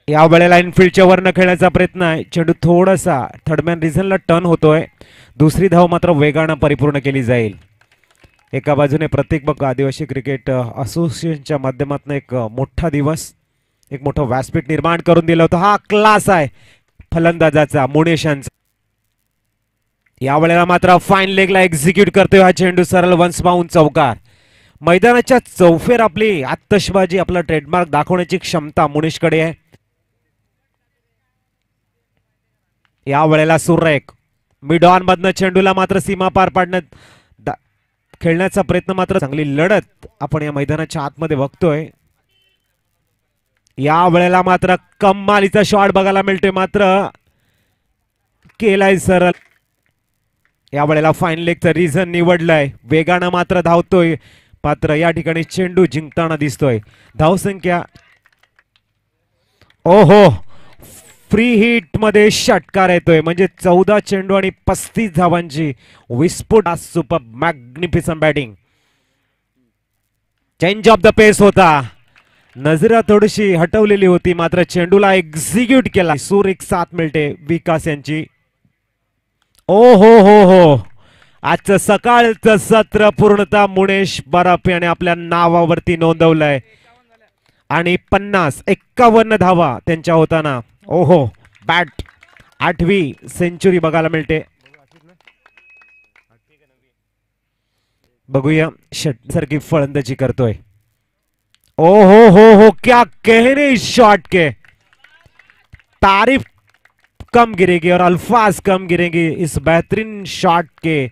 या वेळेला इनफिल्डच्या वरनं खेळण्याचा प्रयत्न आहे. चेंडू थोडासा थर्डमॅन रिझनला टर्न होतोय. दुसरी धाव मात्र वेगानं परिपूर्ण केली जाईल. एका बाजूने प्रत्येक बघ आदिवासी क्रिकेट असोसिएशनच्या माध्यमातून एक मोठा दिवस, एक मोठं व्यासपीठ निर्माण करून दिलं होतं. हा क्लास आहे फलंदाजाचा मुनेशांचा. या वेळेला मात्र फाईन लेगला एक्झिक्यूट करतोय हा चेंडू. सरळ वन्स बाउंड चौकार. मैदानाच्या चौफेर आपली आतषबाजी, आपला ट्रेडमार्क दाखवण्याची क्षमता मुनेशकडे आहे. या वेळेला सुरेख मिड ऑन मधनं चेंडूला मात्र सीमा पार पाडण्यात खेळण्याचा प्रयत्न, मात्र चांगली लढत आपण या मैदानाच्या आतमध्ये बघतोय. या वेळेला मात्र कमालीचा शॉट बघायला मिळतोय, मात्र केलाय सरळ. या वेळेला फाईन लेगचं रिझन निवडलंय. वेगानं मात्र धावतोय, मात्र या ठिकाणी चेंडू जिंकताना दिसतोय. धावसंख्या ओहो, फ्री हिट मध्ये षटकार येतोय, म्हणजे 14 चेंडू आणि 35 धावांची विस्फोट. Super magnificent batting. Change of the pace होता. नजरा थोडीशी हटवलेली होती, मात्र चेंडूला एक्झिक्यूट केला. सूर एक साथ मिळते विकास यांची. ओ हो, आजचं सकाळचं सत्र पूर्णतः मुनेश बराप याने आपल्या नावावरती नोंदवलंय आणि 51 धावा त्यांच्या होताना. ओहो, बॅट 8वी सेंचुरी बघायला मिळते. बघूया सारखी फलंदाजी करतोय. ओ हो, क्या कहने इस शॉट के. तारीफ कम गिरेगी और अल्फाज कम गिरेंगे इस बेहतरीन शॉट के.